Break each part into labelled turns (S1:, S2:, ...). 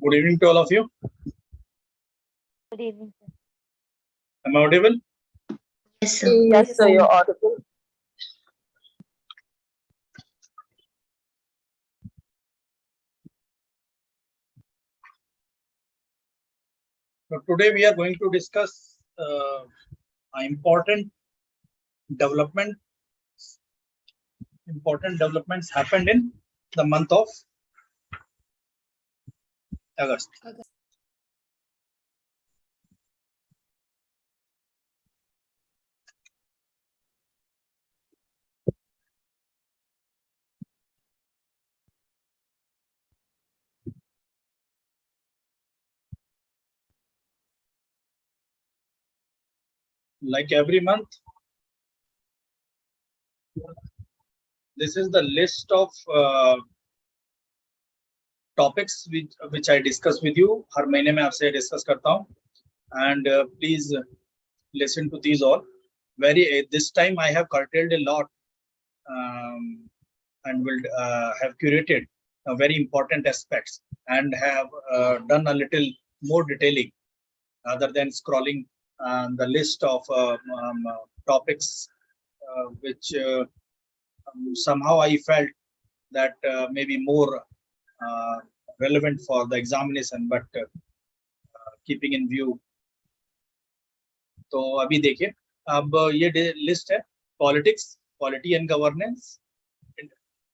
S1: Good evening to all of you.
S2: Good evening, sir.
S1: Am I audible?
S3: Yes, sir.
S2: Yes, sir, you're audible.
S1: So today we are going to discuss important developments happened in the month of August. Like every month, this is the list of topics which I discuss with you. हर महीने में आपसे discuss करता हूँ, and please listen to these all. This time I have curtailed a lot and will have curated very important aspects and have done a little more detailing other than scrolling the list of topics which somehow I felt that may be more relevant for the examination, but keeping in view. तो अभी देखिए, अब ये list है: politics, polity and governance,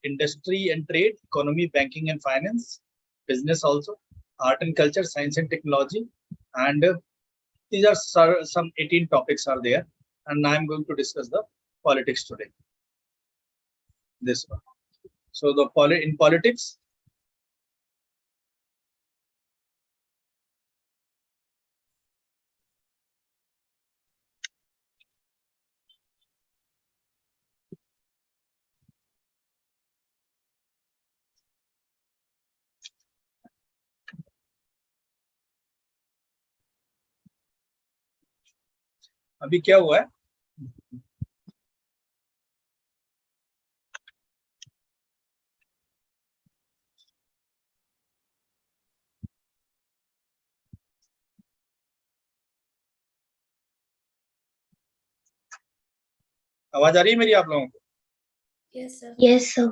S1: industry and trade, economy, banking and finance, business also, art and culture, science and technology, and these are some 18 topics are there, and I am going to discuss the politics today. This one. So in politics, अभी क्या हुआ है? आवाज आ रही है मेरी आप लोगों को?
S3: Yes, sir. Yes, sir.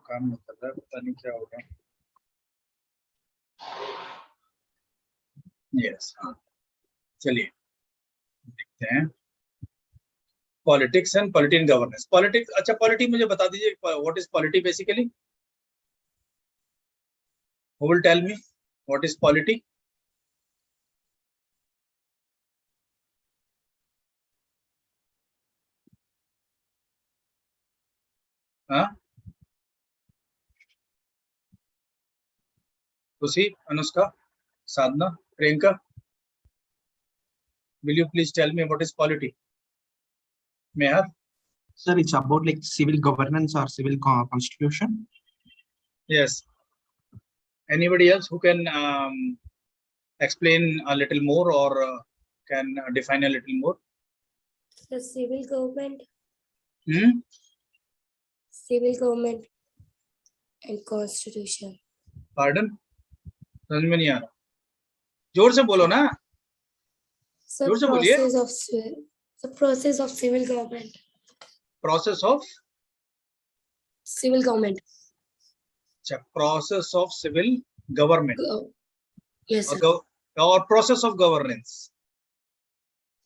S1: काम नहीं कर रहा है, पता नहीं क्या होगा। यस, चलिए देखते हैं politics and polity and governance. Politics, अच्छा पॉलिटी मुझे बता दीजिए, what is polity basically? Who will tell me what is polity? हाँ, खुशी, अनुष्का, साधना, Priyanka, will you please tell me what is polity? Meher?
S4: Sir, it's about like civil governance or civil constitution.
S1: Yes. Anybody else who can explain a little more or can define a little more?
S3: The civil government.
S5: Civil government and constitution.
S1: Pardon? समझ में नहीं आ रहा, जोर से बोलो ना, जोर से बोलिए।
S5: The process of civil government.
S1: Process of
S5: Civil government.
S1: अच्छा, process of civil government.
S5: Yes, sir.
S1: Or process of governance.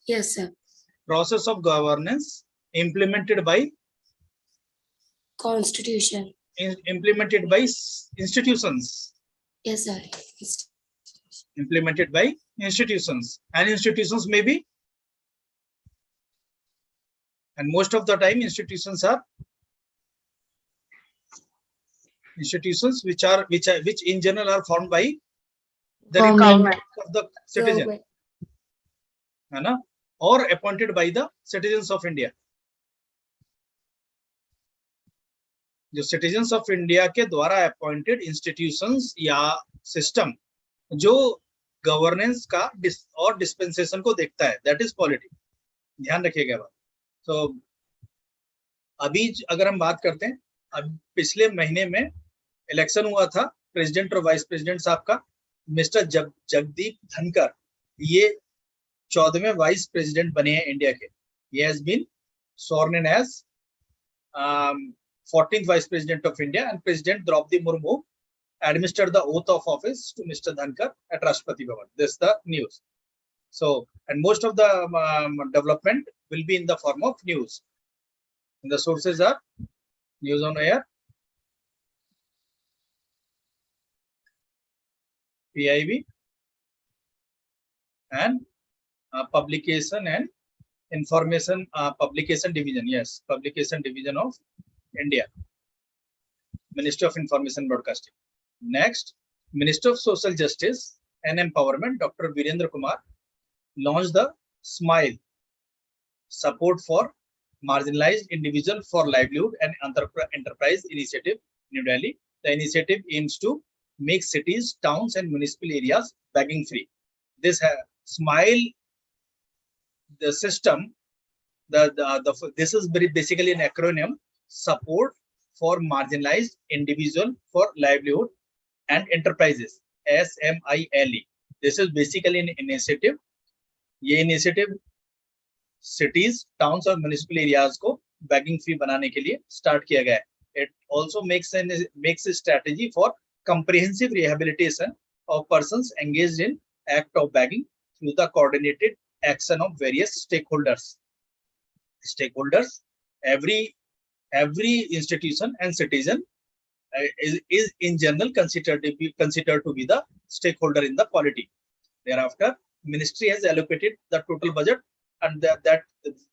S5: Yes, sir.
S1: Process of governance implemented by
S5: Constitution.
S1: Implemented by institutions.
S5: Yes, sir.
S1: Implemented by institutions, and institutions may be, and most of the time institutions are institutions which in general are formed by the
S2: Government.
S1: of the citizen,
S5: Government.
S1: है ना, or appointed by the citizens of India. जो citizens of India के द्वारा appointed institutions या system जो governance का और dispensation को देखता है, दैट इज पॉलिटी. ध्यान रखिएगा बात. तो अभी अगर हम बात करते हैं, अब पिछले महीने में इलेक्शन हुआ था प्रेसिडेंट और वाइस प्रेसिडेंट साहब का. मिस्टर जगदीप धनकर ये 14वें वाइस प्रेसिडेंट बने हैं इंडिया के. He has been sworn in as 14th vice president of India, and President Draupadi Murmu administered the oath of office to Mr. Dhankar at Rashtrapati Bhavan. This is the news. So, and most of the development will be in the form of news. And the sources are News on Air, PIB, and Publication and Information Publication Division. Yes, Publication Division of India, Ministry of Information Broadcasting. Next, Minister of Social Justice and Empowerment, Dr. Virendra Kumar, launched the SMILE, Support for Marginalized Individual for Livelihood and Enterprise Initiative, New Delhi. The initiative aims to make cities, towns, and municipal areas begging free. This SMILE, the system, this is basically an acronym: Support for Marginalized Individual for Livelihood and Enterprises, SMILE. This is basically an initiative. ये initiative cities, towns और municipal areas को begging free बनाने के लिए start किया गया है. It also makes a strategy for comprehensive rehabilitation of persons engaged in act of begging through the coordinated action of various stakeholders. Every institution and citizen is in general considered to be the stakeholder in the polity. Thereafter, ministry has allocated the total budget, and that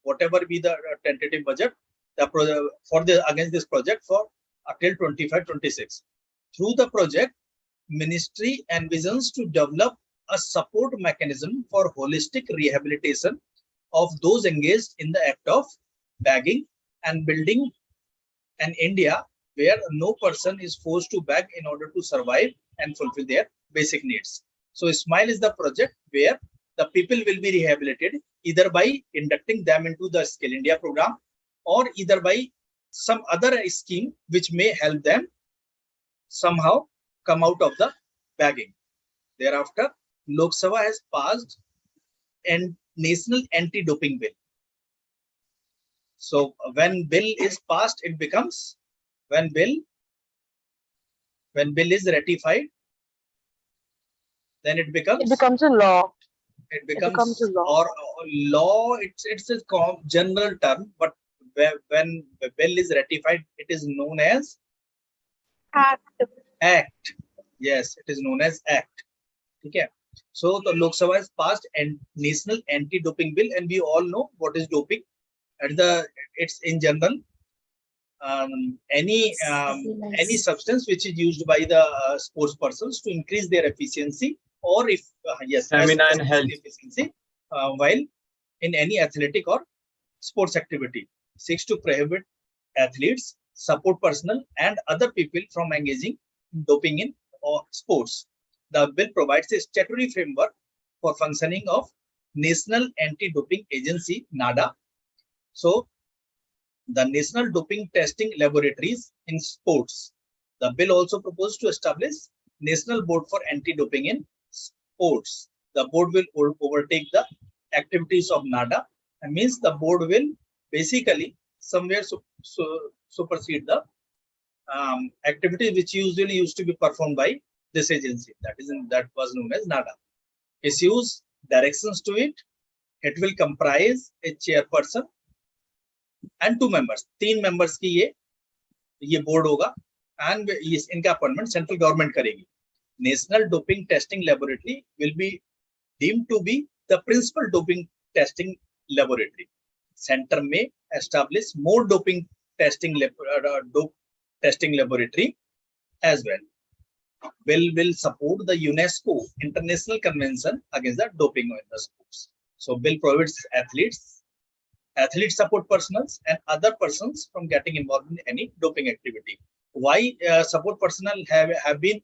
S1: whatever be the tentative budget against this project for till 25-26. Through the project, ministry envisions to develop a support mechanism for holistic rehabilitation of those engaged in the act of begging and building an India where no person is forced to beg in order to survive and fulfill their basic needs. So SMILE is the project where the people will be rehabilitated either by inducting them into the Skill India program or either by some other scheme which may help them somehow come out of the begging. Thereafter, Lok Sabha has passed a national anti-doping bill. So when bill is passed, it becomes, when bill is ratified, then it becomes
S2: a law.
S1: It becomes a law. Or law. It's a general term, but when the bill is ratified, it is known as act. Yes, it is known as act. Okay. So the Lok Sabha has passed a national anti-doping bill, and we all know what is doping. It's in general any substance which is used by the sports persons to increase their efficiency, or if stamina and health efficiency while in any athletic or sports activity, seeks to prohibit athletes, support personnel, and other people from engaging in doping in sports. The bill provides a statutory framework for functioning of National Anti-Doping Agency, NADA. So, the National Doping Testing Laboratories in Sports. The bill also proposed to establish National Board for Anti-Doping in Sports. The board will overtake the activities of NADA, and means the board will basically somewhere supersede the activity which usually used to be performed by this agency. That was known as NADA. Issues directions to it. It will comprise a chairperson and 2 members. 3 members की ये ये board होगा and इनका appointment central government करेगी. National doping testing laboratory will be deemed to be the principal doping testing laboratory. Centre में establish more doping testing laboratory as well. Will support the UNESCO International Convention against the doping in the sports. So bill prohibits athletes, athlete support personnel, and other persons from getting involved in any doping activity. Why support personnel have been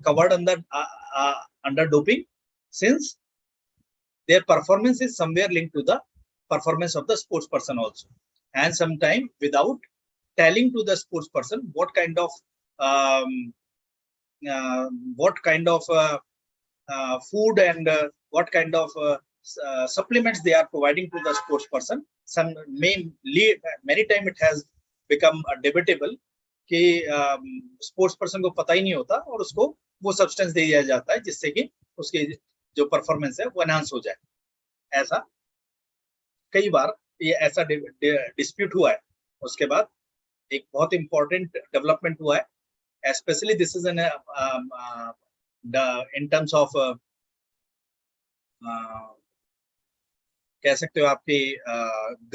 S1: covered under doping? Since their performance is somewhere linked to the performance of the sports person also, and sometime without telling to the sports person what kind of food and what kind of supplements they are providing to the sports person. Some many time it has become debatable कि sports person को पता ही नहीं होता और उसको वो substance दे दिया जाता है जिससे कि उसकी जो performance है वो enhance हो जाए. ऐसा कई बार ये ऐसा dispute हुआ है. उसके बाद एक बहुत important development हुआ है. Especially this is in terms of कह सकते हो आपके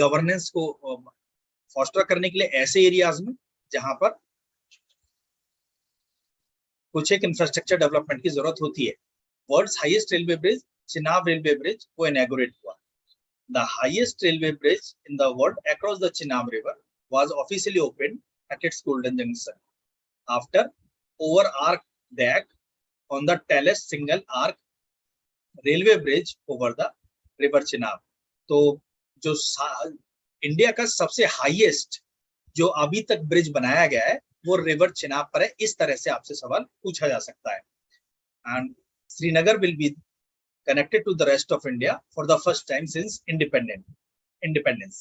S1: गवर्नेंस को फोस्टर करने के लिए ऐसे एरियाज में जहां पर कुछ एक इंफ्रास्ट्रक्चर डेवलपमेंट की जरूरत होती है. World's highest railway bridge, Chenab railway bridge, वो इनॉग्रेट हुआ. The highest railway bridge in the world across the Chenab river was officially open at its golden junction after over arc deck on the tallest single arc railway bridge over the river Chenab. तो जो India का सबसे highest जो अभी तक bridge बनाया गया है वो रिवर चिनाब पर है. इस तरह से आपसे सवाल पूछा जा सकता है. And Srinagar will be connected to the rest of India for the first time since independence.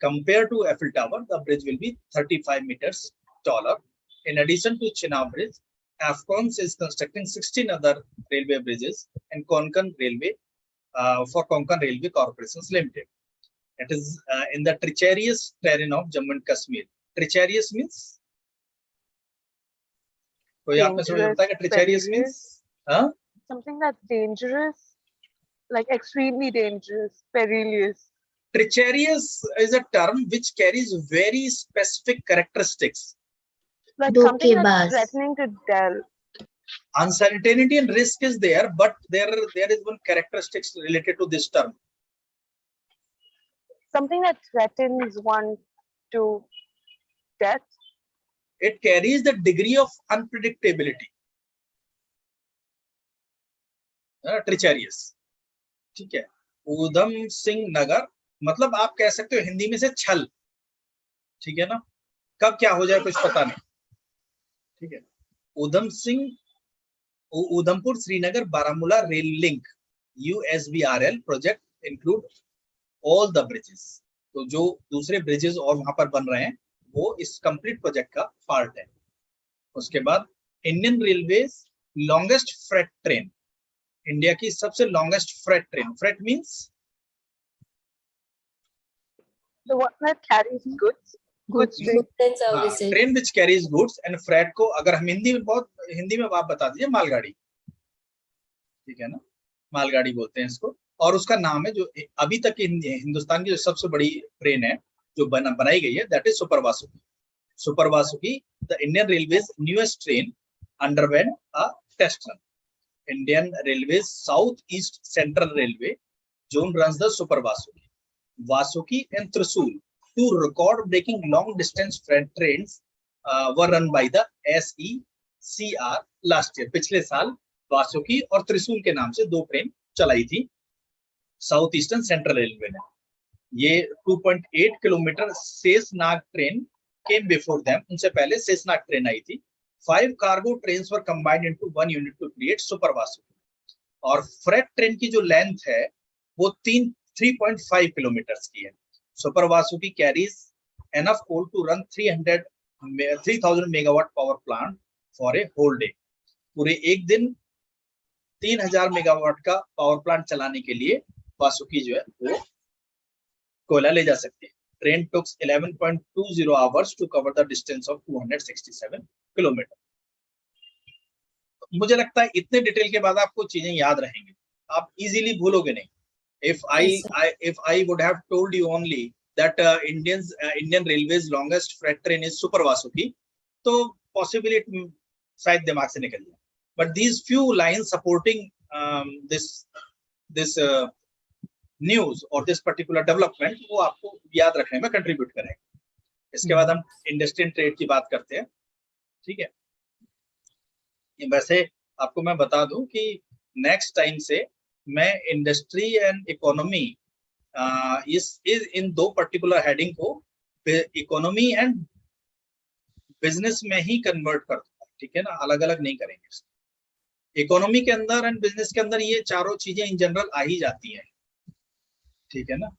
S1: Compared to Eiffel Tower, the bridge will be 35 meters taller. In addition to Chenab Bridge, Afcons is constructing 16 other railway bridges and Konkan Railway for Konkan Railway Corporations Limited. It is in the treacherous terrain of Jammu and Kashmir. Treacherous means? कोई आप में समझ आता है कि treacherous means?
S2: Something that's dangerous, like extremely dangerous, perilous.
S1: Treacherous is a term which carries very specific characteristics.
S2: Like something that's threatening to death.
S1: Uncertainty and risk is there, but there is one characteristics related to this term.
S2: Something that threatens one to death.
S1: It carries the degree of unpredictability. Treacherous. ठीक है. उधम सिंह नगर मतलब आप कह सकते हो हिंदी में से छल. ठीक है ना. कब क्या हो जाए कुछ पता नहीं. ठीक है. Udhampur Srinagar Baramulla rail link USBRL project include all the bridges. तो जो दूसरे ब्रिजेस और वहां पर बन रहे हैं वो इस कंप्लीट प्रोजेक्ट का पार्ट है. उसके बाद Indian railways longest freight train, India की सबसे longest freight train. Freight means
S2: the one that carries goods
S5: and services.
S1: Train which carries goods and freight को अगर हम हिंदी में आप बता दीजिए मालगाड़ी. ठीक है ना. मालगाड़ी बोलते हैं इसको. और उसका नाम है जो अभी तक हिंदुस्तान की जो सबसे बड़ी ट्रेन है जो बनाई गई है, that is Super Vasuki. Super Vasuki, the Indian railways newest train underwent a test run. Indian railways south east central railway zone runs the Super Vasuki. Vasuki and Thrissur, two record-breaking long-distance freight trains were run by the SECR last year. पिछले साल वासुकी और त्रिशूल के नाम से दो train चलाई थी साउथ ईस्टर्न सेंट्रल रेलवे ने. ये 2.8 kilometre Sheshnag train came before them. उनसे पहले शेषनाग ट्रेन आई थी. 5 cargo trains were combined into one unit to create Super Vasuki. और फ्रेट ट्रेन की जो लेंथ है वो 3.5 किलोमीटर की है. Super Vasuki carries enough coal to run 3000 megawatt power plant for a whole day. पूरे एक दिन 3000 मेगावाट का पावर प्लांट चलाने के लिए वासुकी जो है वो कोयला ले जा सकती है. train took 11.20 hours to cover the distance of 267 kilometer. मुझे लगता है इतने डिटेल के बाद आपको चीजें याद रहेंगी, आप इजीली भूलोगे नहीं. If I would have told you only that Indian Railways longest freight train is Super Vasuki, तो possibly शायद दिमाग से निकल जाए. But these few lines supporting this news or this particular development, वो आपको याद रखने में कंट्रीब्यूट करेंगे. इसके बाद हम इंडस्ट्री एंड ट्रेड की बात करते हैं. ठीक है, वैसे आपको मैं बता दूं कि नेक्स्ट टाइम से मैं इंडस्ट्री एंड इकोनॉमी इन दो पर्टिकुलर हेडिंग को इकोनॉमी एंड बिजनेस में ही कन्वर्ट कर दूंगा. ठीक है ना, अलग अलग नहीं करेंगे. इकोनॉमी के अंदर एंड बिजनेस के अंदर ये चारों चीजें इन जनरल आ ही जाती हैं. ठीक है ना,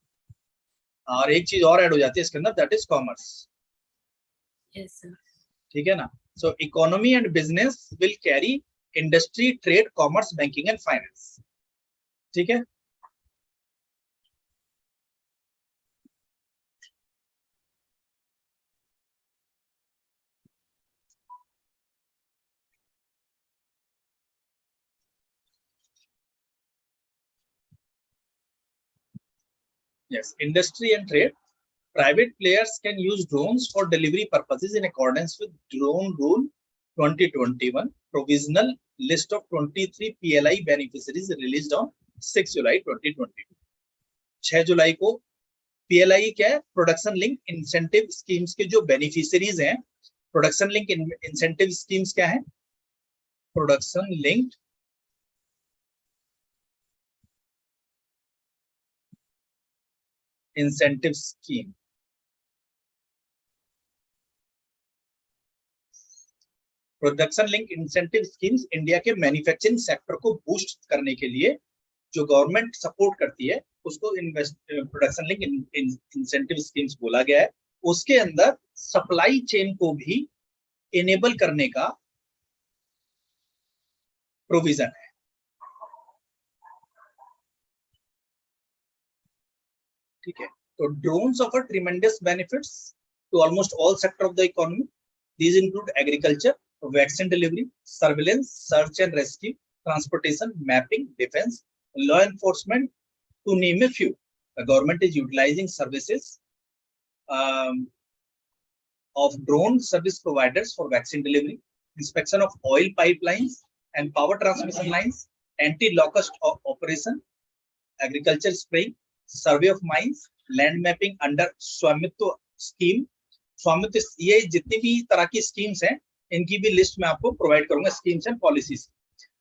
S1: और एक चीज और ऐड हो जाती है इसके अंदर, that is commerce.
S5: Yes, sir.
S1: ठीक है ना. So economy and business will carry industry, trade, commerce, banking and finance. ठीक है. Yes, industry and trade. Private players can use drones for delivery purposes in accordance with Drone Rule 2021. Provisional list of 23 PLI beneficiaries released on 6 July 2022. 6 जुलाई को PLI क्या है? Production link incentive schemes के जो beneficiaries हैं, production link incentive schemes क्या है? Production linked incentive scheme. Production link incentive schemes India के manufacturing sector को बूस्ट करने के लिए जो गवर्नमेंट सपोर्ट करती है, उसको प्रोडक्शन लिंक इंसेंटिव स्कीम्स बोला गया है. उसके अंदर सप्लाई चेन को भी इनेबल करने का प्रोविजन है. ठीक है. तो drones offer tremendous benefits to almost all sector of the economy. These include agriculture, vaccine delivery, surveillance, search and rescue, transportation, mapping, defense, law enforcement, to name a few. The government is utilizing services of drone service providers for vaccine delivery, inspection of oil pipelines and power transmission lines, anti-locust operation, agriculture spraying, survey of mines, land mapping under स्वामित्व scheme. स्वामित्व, ये जितनी भी तरह की schemes हैं, इनकी भी लिस्ट मैं आपको प्रोवाइड करूंगा, स्कीम्स एंड पॉलिसीज.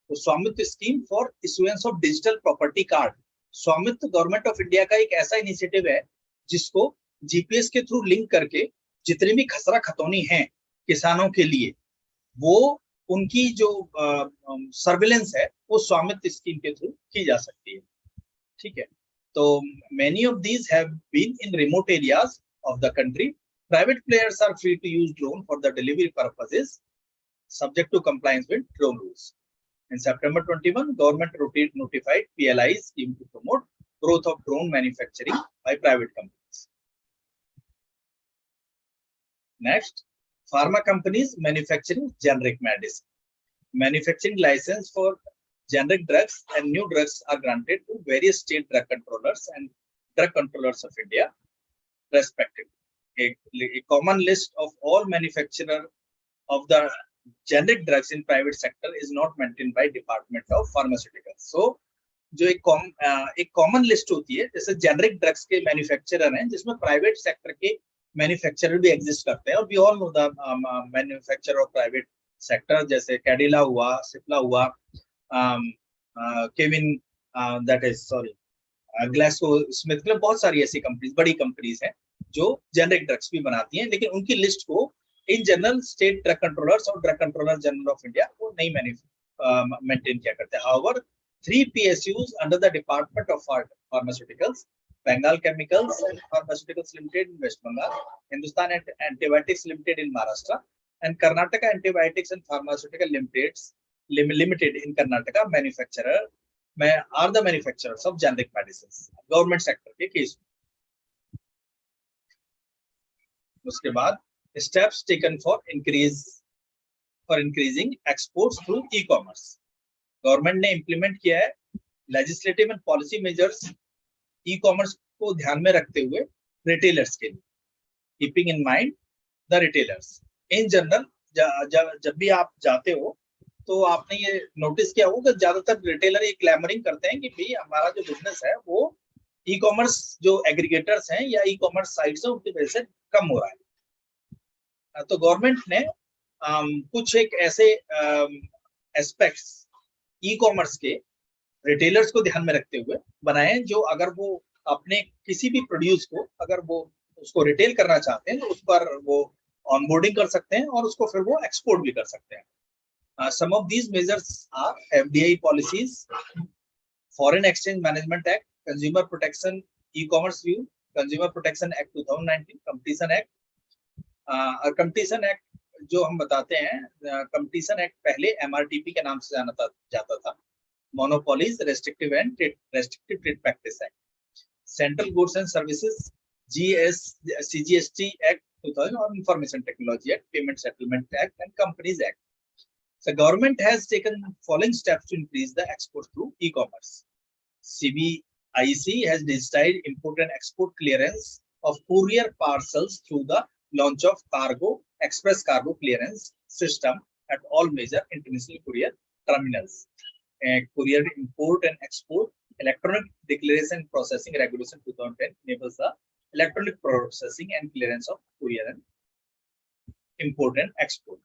S1: तो स्वामित्व scheme for issuance of digital property card. स्वामित्व गवर्नमेंट ऑफ इंडिया का एक ऐसा इनिशिएटिव है जिसको जीपीएस के थ्रू लिंक करके जितनी भी खसरा खतौनी है किसानों के लिए, वो उनकी जो सर्विलेंस है वो स्वामित्व स्कीम के थ्रू की जा सकती है. ठीक है. So many of these have been in remote areas of the country. Private players are free to use drone for the delivery purposes, subject to compliance with drone rules. In September 21, government notified PLI scheme to promote growth of drone manufacturing by private companies. Next, pharma companies manufacturing generic medicine. Manufacturing license for generic drugs and new drugs are granted to various state drug controllers and drug controllers of India, respectively. A common list of all manufacturers of the generic drugs in private sector is not maintained by Department of Pharmaceuticals. So, जो एक common list होती है, जैसे generic drugs के manufacturer हैं, जिसमें private sector के manufacturer भी एग्जिस्ट करते हैं. और we all know the manufacturer of private sector, जैसे कैडिला हुआ, सिप्ला हुआ, केविन, दैट इज सॉरी ग्लैक्सोस्मिथ, बहुत सारी ऐसी कंपनीज, बड़ी कंपनीज हैं जो जेनरिक ड्रग्स भी बनाती हैं, लेकिन उनकी लिस्ट को इन जनरल स्टेट ड्रग कंट्रोलर्स और drug controller general of India वो नहीं मेंटेन किया करते. However 3 PSUs under the Department of Pharmaceuticals, Bengal Chemicals and Pharmaceuticals Limited in West Bengal, Hindustan Antibiotics Limited in Maharashtra, and Karnataka Antibiotics and Pharmaceutical Limited in Karnataka are the manufacturers of generic medicines. Government sector के case. उसके बाद steps taken for increasing exports through e-commerce. Government ने implement किया है legislative and policy measures e-commerce को ध्यान में रखते हुए रिटेलर्स के लिए, keeping in mind the retailers. In general जब भी आप जाते हो तो आपने ये नोटिस किया होगा कि ज्यादातर रिटेलर ये क्लैमरिंग करते हैं कि भाई हमारा जो बिजनेस है वो ई कॉमर्स जो एग्रीगेटर्स हैं या ई कॉमर्स साइट्स है उनकी वजह से कम हो रहा है. तो गवर्नमेंट ने कुछ एक ऐसे एस्पेक्ट्स ई कॉमर्स के रिटेलर्स को ध्यान में रखते हुए बनाए जो अगर वो अपने किसी भी प्रोड्यूस को अगर वो उसको रिटेल करना चाहते हैं तो उस पर वो ऑनबोर्डिंग कर सकते हैं और उसको फिर वो एक्सपोर्ट भी कर सकते हैं. Some of these measures are FDI policies, Foreign Exchange Management Act, Consumer Protection E-commerce View, Consumer Protection Act 2019, Competition Act. Competition Act जो हम बताते हैं, Competition Act पहले MRTP के नाम से जाता था, Monopolies Restrictive Trade Practice Act. Central Goods and Services CGST Act 2000 और Information Technology Act, Payment Settlement Act and Companies Act. The government has taken following steps to increase the export through e-commerce. CBIC has digitized import and export clearance of courier parcels through the launch of express cargo clearance system at all major international courier terminals. Courier import and export electronic declaration processing regulation 2010 enables the electronic processing and clearance of courier and import and export.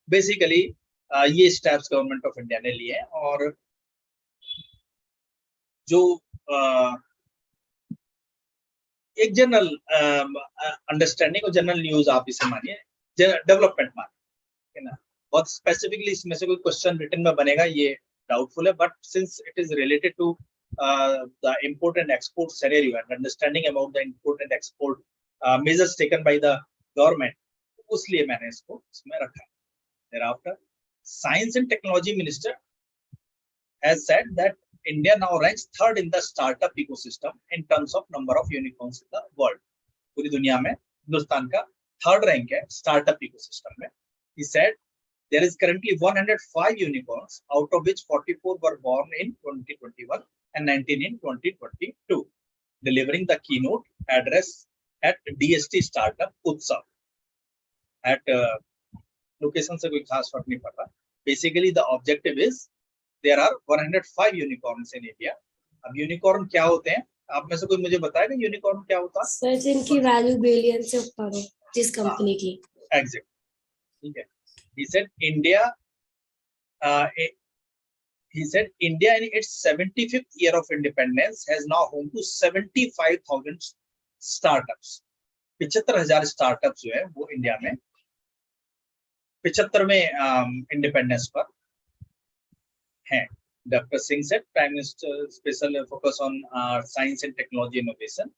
S1: Basically ये steps government of India ने लिए हैं और जो एक general understanding और general news आप इसे मानिए, डेवलपमेंट मानिए, है ना. बहुत स्पेसिफिकली इसमें से कोई क्वेश्चन रिटन में बनेगा ये डाउटफुल है, but since it is related to the import and export scenario and understanding about the import and export measures taken by the government, उसलिए मैंने इसको इसमें रखा है. Thereafter, Science and Technology Minister has said that India now ranks third in the startup ecosystem in terms of number of unicorns in the world. पूरी दुनिया में हिंदुस्तान का थर्ड रैंक है स्टार्टअप इकोसिस्टम में. He said there is currently 105 unicorns, out of which 44 were born in 2021 and 19 in 2022. Delivering the keynote address at DST Startup Utsav at location से कोई खास फर्क नहीं पड़ता. Basically the objective is there are 105 unicorns in India. अब unicorn क्या होते हैं, आप में से कोई मुझे बताएगा यूनिकॉर्न क्या होता है?
S3: सर जिनकी वैल्यू बिलियन से ऊपर हो, जिस कंपनी की.
S1: एग्जैक्ट, ठीक है. he said India in its 75th year of independence has now home to 75,000 startups. 75,000 startups जो है वो इंडिया में 75वें इंडिपेंडेंस पर हैं. Dr. Singh said Prime Minister special focus on science and technology innovation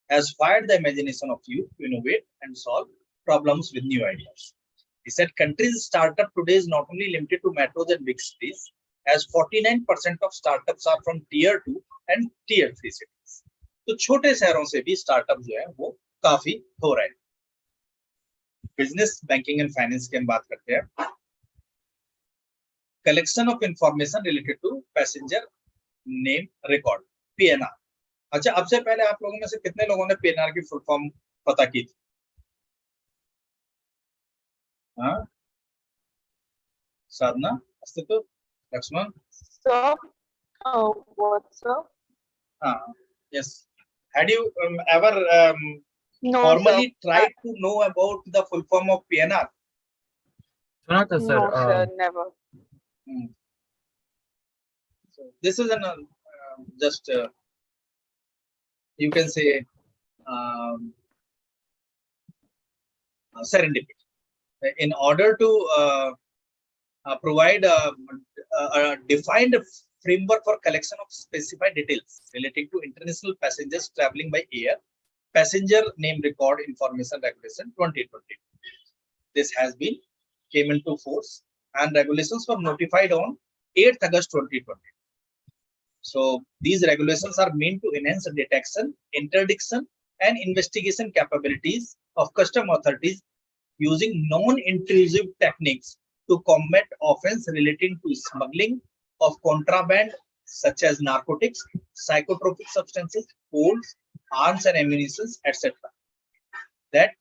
S1: has fired the imagination of youth to innovate and solve problems with new ideas. He said country's startup today is not only limited to metros and big cities, as 49% of startups are from tier 2 and tier 3 cities. तो छोटे शहरों से भी startup जो है वो काफी हो रहे हैं. बिजनेस, बैंकिंग एंड फाइनेंस की हम बात करते हैं. Collection of information related to passenger name record, PNR. अच्छा, अब से पहले आप लोगों में से कितने लोगों ने पीएनआर की फुल फॉर्म पता की थी? हाँ, साधना, अस्तित्व, लक्ष्मण.
S2: What's up?
S1: हाँ, yes. Had you ever
S2: No,
S1: formally
S2: sir.
S1: tried to know about the full form of PNR?
S6: सुना था sir.
S2: No, sir, never.
S1: So this is an just you can say serendipity. In order to provide a defined framework for collection of specified details relating to international passengers traveling by air, Passenger Name Record Information Regulation 2020. This has been came into force and regulations were notified on 8th August 2020. So these regulations are meant to enhance detection, interdiction and investigation capabilities of custom authorities using non-intrusive techniques to combat offense relating to smuggling of contraband such as narcotics, psychotropic substances, coals, arms and ammunition, etc. that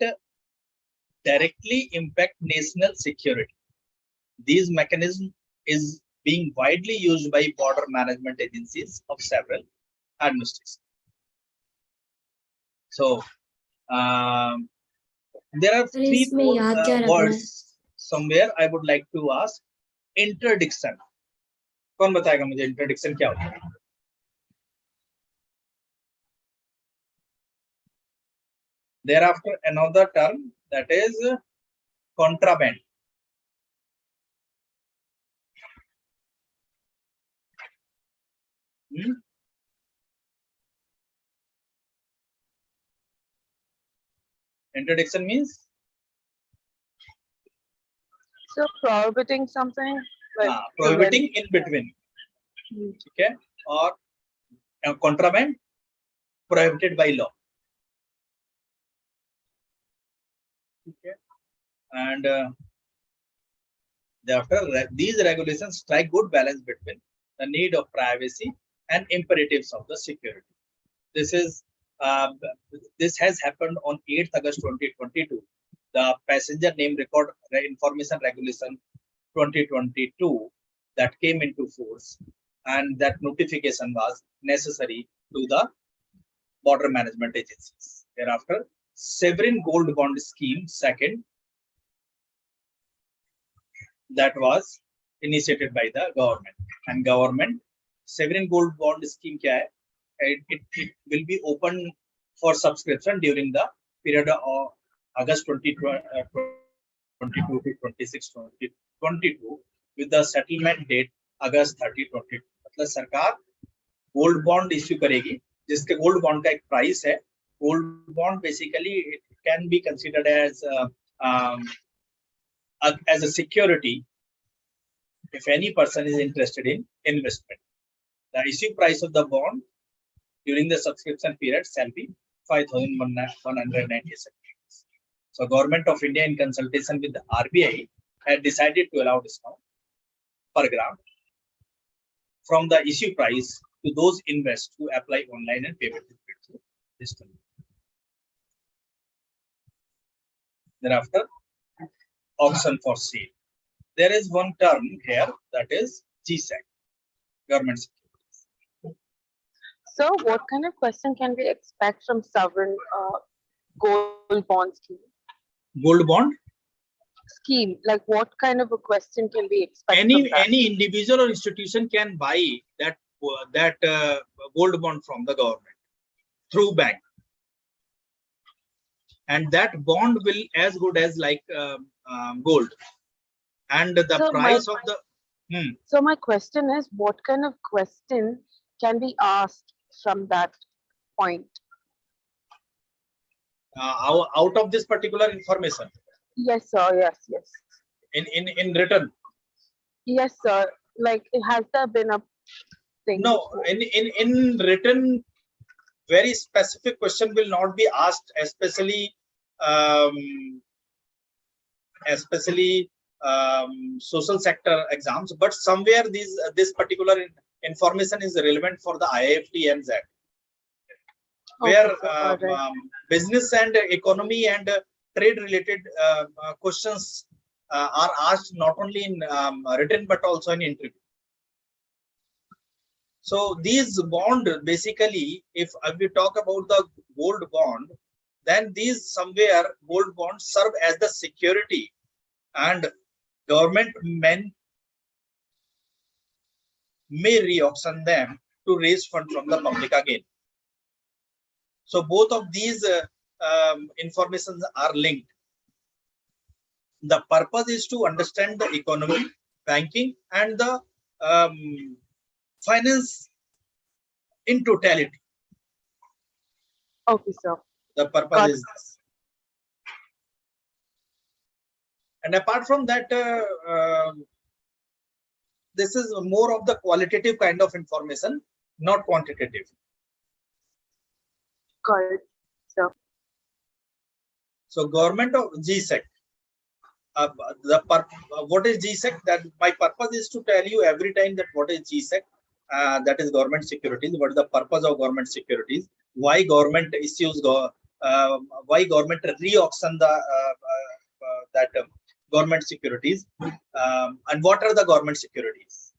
S1: directly impact national security. These mechanism is being widely used by border management agencies of several administrations. So there are
S3: अरे
S1: three
S3: इसमें
S1: more
S3: याद क्या रखना है?
S1: words somewhere I would like to ask. Interdiction. कौन बताएगा मुझे interdiction क्या होता है? Thereafter another term, that is contraband. Interdiction means
S2: So prohibiting something, like
S1: prohibiting in between. Okay, or contraband prohibited by law. Okay, and thereafter these regulations strike good balance between the need of privacy and imperatives of the security. This has happened on 8th August 2022. The passenger name record information regulation 2022 that came into force, and that notification was necessary to the border management agencies. Thereafter, sovereign gold bond scheme second, that was initiated by the government, and government sovereign gold bond scheme kya hai? It will be open for subscription during the period of August 2022 to 26, 2022 with the settlement date August 30, 2022. मतलब सरकार gold bond issue करेगी जिसके gold bond का एक price है. Gold bond basically it can be considered as a security if any person is interested in investment. The issue price of the bond during the subscription period shall be 5,197. So Government of India in consultation with the RBI had decided to allow discount per gram from the issue price to those investors who apply online and payment through this term. Thereafter, auction for sale. There is one term here, that is GSAT, government securities.
S2: So what kind of question can we expect from sovereign gold bond scheme?
S1: Gold bond?
S2: Scheme, like what kind of a question can we expect?
S1: Any individual or institution can buy that gold bond from the government through bank, and that bond will as good as like gold, and the
S2: So
S1: price of the
S2: So my question is, what kind of question can be asked from that point?
S1: out of this particular information
S2: Yes, sir. Yes.
S1: in written.
S2: Yes, sir. Like, has there been a thing?
S1: No, in written, very specific question will not be asked, especially social sector exams. But somewhere this particular information is relevant for the IIFT and ZAT, where business and economy and trade related questions are asked not only in written but also in interview. So these bond, basically, if we talk about the gold bond, then these somewhere gold bonds serve as the security, and government may re-auction them to raise funds from the public again. So both of these informations are linked. The purpose is to understand the economy, banking, and the finance in totality.
S2: Okay, sir.
S1: The purpose is this. And apart from that, this is more of the qualitative kind of information, not quantitative.
S2: Got it, sir.
S1: So government of GSEC. What is GSEC? That my purpose is to tell you every time that what is GSEC. That is government securities. What is the purpose of government securities? Why government issues why government re-auction the government securities, and what are the government securities?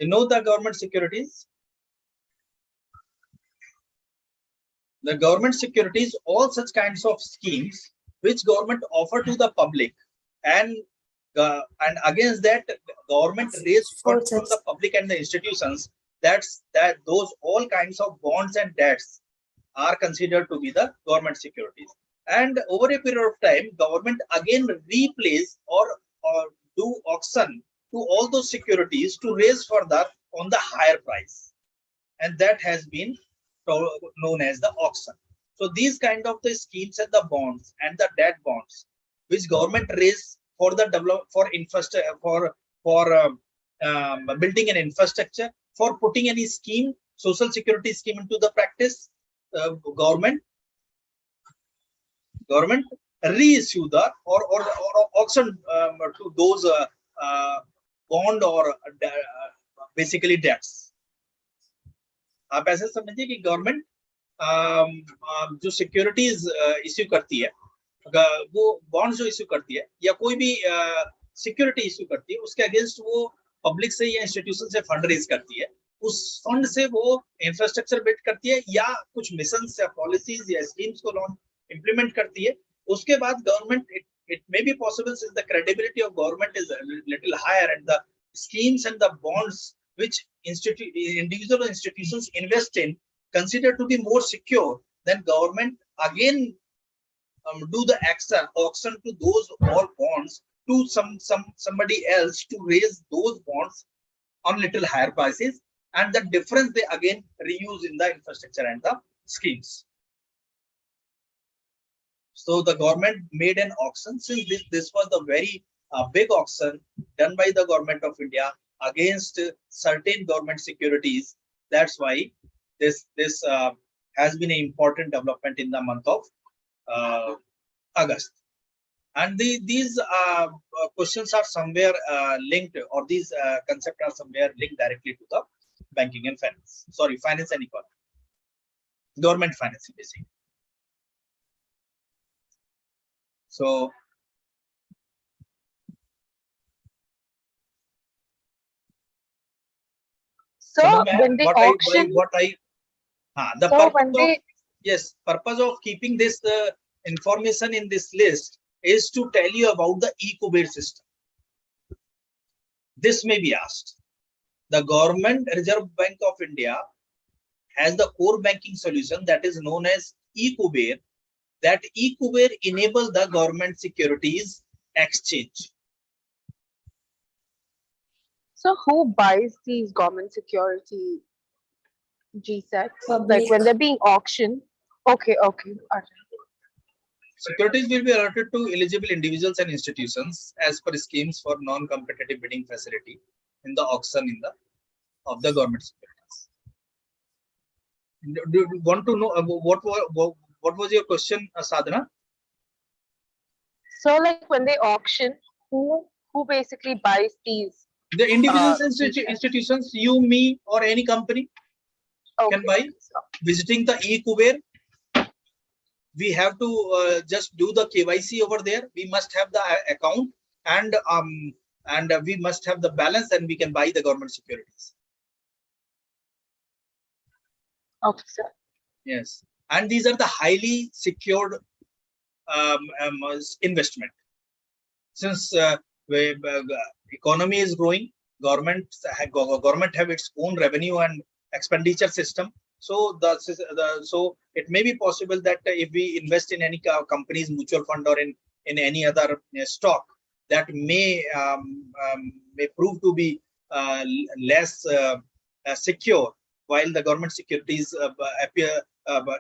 S1: You know the government securities. The government securities, all such kinds of schemes which government offer to the public, and against that government raise funds from the public and the institutions. Those all kinds of bonds and debts are considered to be the government securities. And over a period of time, government again replace or do auction to all those securities to raise further on the higher price, and that has been known as the auction. So these kind of the schemes and the bonds and the debt bonds which government raise for the infrastructure, for building an infrastructure, for putting any scheme, social security scheme into the practice, government reissue the or auction to those bond or basically debts. आप ऐसे समझिए कि government जो securities issue करती है, वो bonds जो issue करती है या कोई भी सिक्योरिटी इश्यू करती है, उसके अगेंस्ट वो पब्लिक से या इंस्टीट्यूशन से फंड रेज करती है. उस फंड से वो इंफ्रास्ट्रक्चर बिल्ड करती है या कुछ मिशन या पॉलिसीज या स्कीम्स को लॉन्च इंप्लीमेंट करती है. उसके बाद government, it may be possible since the credibility of government is a little higher and the schemes and the bonds which individual institutions invest in considered to be more secure, then government again do the auction to those all bonds to somebody else to raise those bonds on little higher prices, and the difference they again reuse in the infrastructure and the schemes. So the government made an auction, since this was the very big auction done by the government of India against certain government securities. That's why this has been an important development in the month of August. And these questions are somewhere linked, or these concepts are somewhere linked directly to the banking and finance. Sorry, finance and economy. Government financing, basically. So
S2: when they auction,
S1: purpose of keeping this information in this list is to tell you about the e-Kuber system. This may be asked. The Government Reserve Bank of India has the core banking solution that is known as e-Kuber. That e-Kuber enables the government securities exchange.
S2: So who buys these government security GSECs?
S3: Public.
S2: Like when they're being auctioned? Okay. All right.
S1: Securities will be allotted to eligible individuals and institutions as per schemes for non-competitive bidding facility in the auction of the government securities. Do you want to know what was your question, Sadhana?
S2: So like when they auction, who basically buys these?
S1: The individuals and institutions, you, me, or any company can buy. Visiting the e-Kuber, we have to just do the KYC over there. We must have the account, and we must have the balance, and we can buy the government securities.
S2: Okay, sir.
S1: Yes, and these are the highly secured investment. Since economy is growing, government have its own revenue and expenditure system. So so it may be possible that if we invest in any company's mutual fund or in any other stock, that may prove to be less secure, while the government securities appear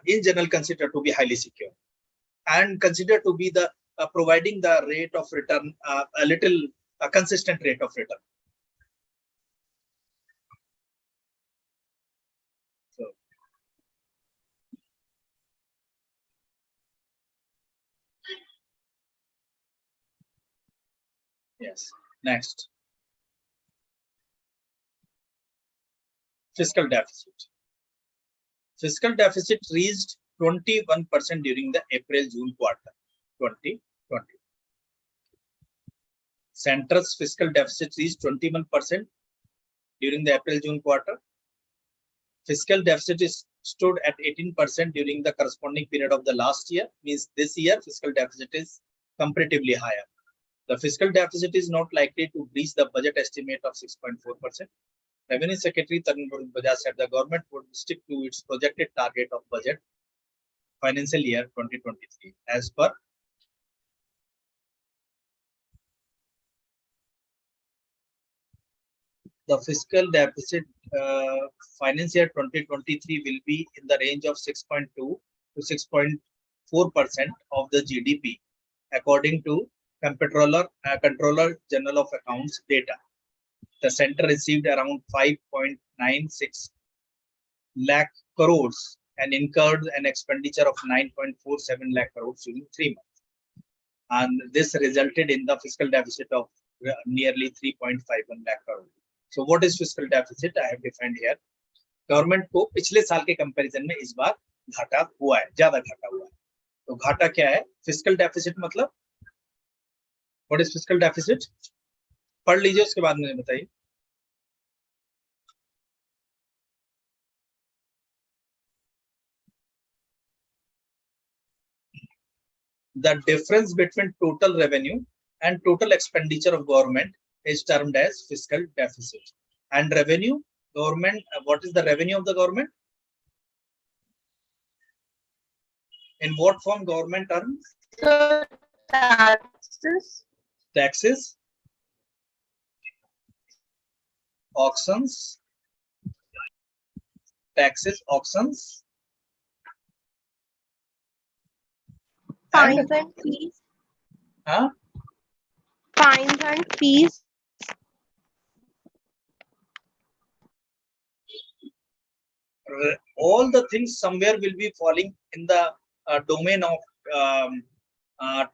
S1: in general considered to be highly secure and considered to be the providing the rate of return, a consistent rate of return. Yes. Next. Fiscal deficit. Fiscal deficit reached 21% during the April-June quarter 2020. Centre's fiscal deficit reached 21% during the April-June quarter. Fiscal deficit stood at 18% during the corresponding period of the last year. Means this year fiscal deficit is comparatively higher. The fiscal deficit is not likely to breach the budget estimate of 6.4%. Revenue Secretary Tarun Bajaj said the government would stick to its projected target of budget financial year 2023 as per the fiscal deficit. Finance year 2023 will be in the range of 6.2 to 6.4% of the GDP, according to Comptroller General of Accounts data. The center received around 5.96 lakh crores and incurred an expenditure of 9.47 lakh crores during 3 months. And this resulted in the fiscal deficit of nearly 3.51 lakh crores. So what is fiscal deficit? I have defined here. Government को पिछले साल के comparison में इस बार घाटा हुआ है, ज्यादा घाटा हुआ है. तो घाटा क्या है? फिस्कल डेफिसिट मतलब व्हाट इज फिस्कल डेफिसिट? पढ़ लीजिए, उसके बाद मुझे बताइए. The difference between total revenue and total expenditure of government is termed as fiscal deficit. And revenue, government, what is the revenue of the government? In what form government earns?
S2: So
S1: Taxes, auctions,
S2: fines and fees.
S1: huh?
S2: Fines and fees.
S1: All the things somewhere will be falling in the domain of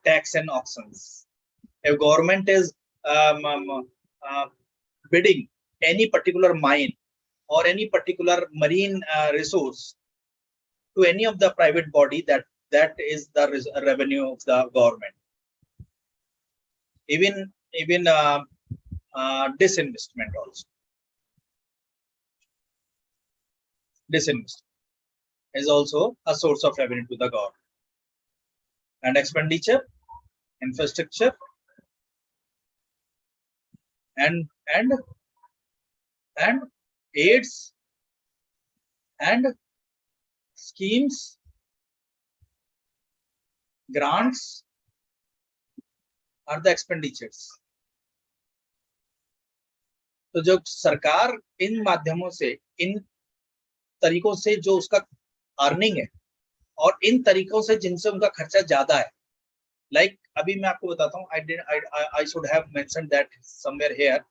S1: tax and auctions. If government is bidding any particular mine or any particular marine resource to any of the private body, that is the revenue of the government. Even disinvestment also. Disinvestment is also a source of revenue to the government. And expenditure, infrastructure, and aids and schemes, grants are the expenditures. तो जो सरकार इन माध्यमों से, इन तरीकों से जो उसका earning है और इन तरीकों से जिनसे उनका खर्चा ज्यादा है, लाइक अभी मैं आपको बताता हूँ, I should have mentioned that somewhere here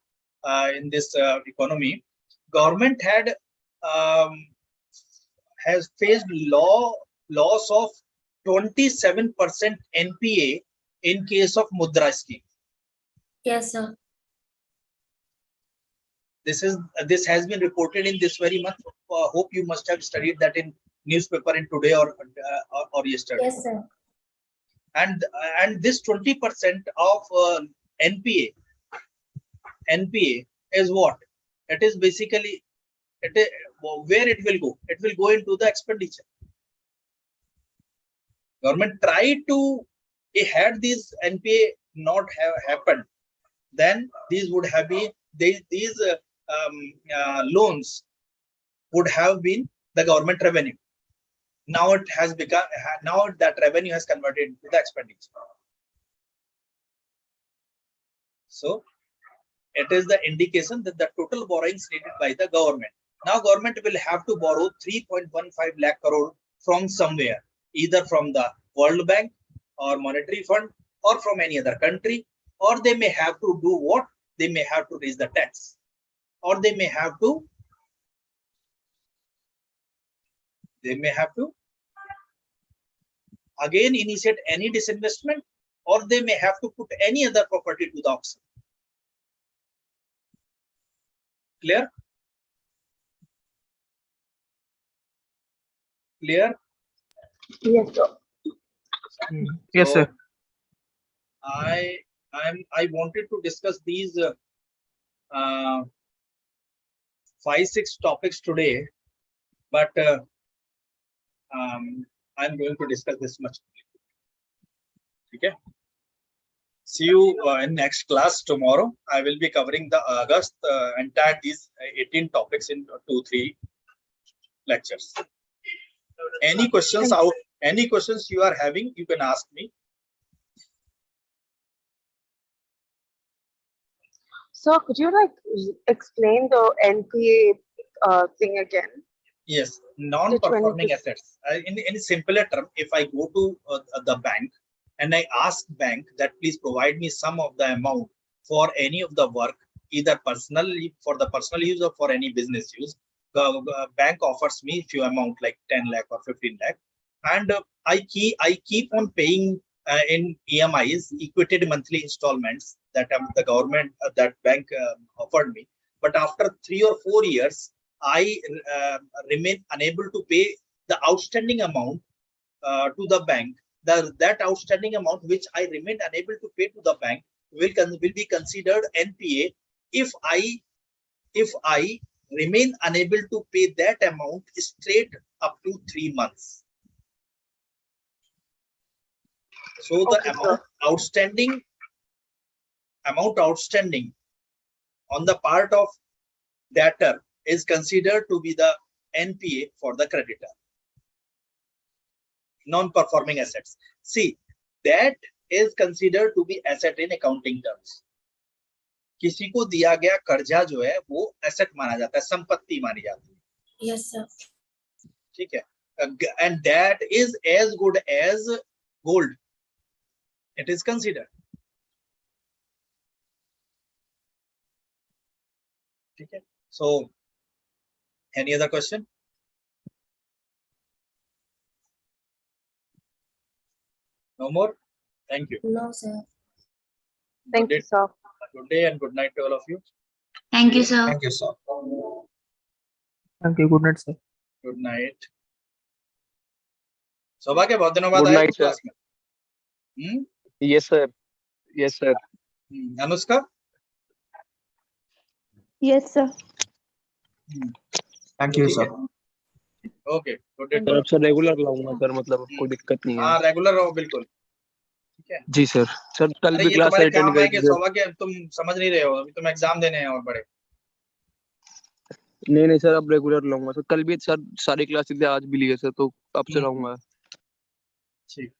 S1: in this economy, government has faced loss of 27% NPA in case of Mudra scheme.
S3: Yes, sir.
S1: This has been reported in this very month. Hope you must have studied that in newspaper in today or yesterday.
S3: Yes, sir.
S1: And this 20% of NPA is what? It is basically where it will go. It will go into the expenditure. Government tried to, had these NPA not have happened, then these would have been these loans would have been the government revenue. Now it has become, now that revenue has converted into the expenditure. So it is the indication that the total borrowings needed by the government. Now government will have to borrow 3.15 lakh crore from somewhere, either from the World Bank or Monetary Fund or from any other country, or they may have to do what? They may have to raise the tax, or they may have to again initiate any disinvestment, or they may have to put any other property to the auction. Clear? Clear?
S2: Yes, sir.
S6: Yes,
S1: So,
S6: sir.
S1: I wanted to discuss these 5-6 topics today, but I'm going to discuss this much. Okay. See you in next class tomorrow. I will be covering the August entire these 18 topics in 2-3 lectures. Any questions out? Any questions you are having, you can ask me.
S2: So could you like explain the NPA thing again?
S1: Yes, non-performing
S2: 20%.
S1: assets. In simpler term, if I go to the bank and I ask bank that please provide me some of the amount for any of the work, either personally for the personal use or for any business use, the bank offers me few amount like 10 lakh or 15 lakh, and I keep on paying in EMIs, equated monthly installments that the government that bank offered me. But after 3 or 4 years, I remain unable to pay the outstanding amount to the bank. That outstanding amount which I remain unable to pay to the bank will be considered NPA if I remain unable to pay that amount straight up to 3 months. So the
S2: Okay,
S1: amount outstanding on the part of debtor is considered to be the NPA for the creditor. Non-performing assets. See, that is considered to be asset in accounting terms. किसी को दिया गया कर्जा जो है वो asset माना जाता है, संपत्ति मानी जाती है.
S3: Yes, sir.
S1: ठीक है. And that is as good as gold. It is considered. ठीक है. So, any other question? No more. Thank you.
S3: No, sir.
S2: Thank you, sir.
S1: Good day and good night to all of you.
S5: Thank you, sir.
S4: Thank you, sir.
S6: Thank you. Good night, sir.
S1: Good night. सौभाग्य बहुत दिनों बाद
S7: Good
S1: आए
S7: night, sir.
S1: Class में.
S7: Yes, sir. Yes, sir.
S1: Anushka.
S2: Yes, sir.
S4: Thank you, sir.
S1: Okay. Good day.
S7: Sir अब sir regular लाऊंगा sir, मतलब कोई दिक्कत नहीं है.
S1: हाँ, रेगुलर रहो बिल्कुल. ठीक है.
S7: जी सर. सर कल
S1: अरे
S7: भी
S1: ये
S7: क्लास
S1: तुम्हारे
S7: अटेंड
S1: काम है कि
S7: करी.
S1: सौभाग्य तुम समझ नहीं रहे हो, अभी तुम एग्जाम देने हैं और बड़े.
S7: नहीं सर, अब रेगुलर लाऊंगा सर. कल भी सर सारी क्लास आज भी लिए सर, तो अब से लाऊंगा.
S1: ठीक.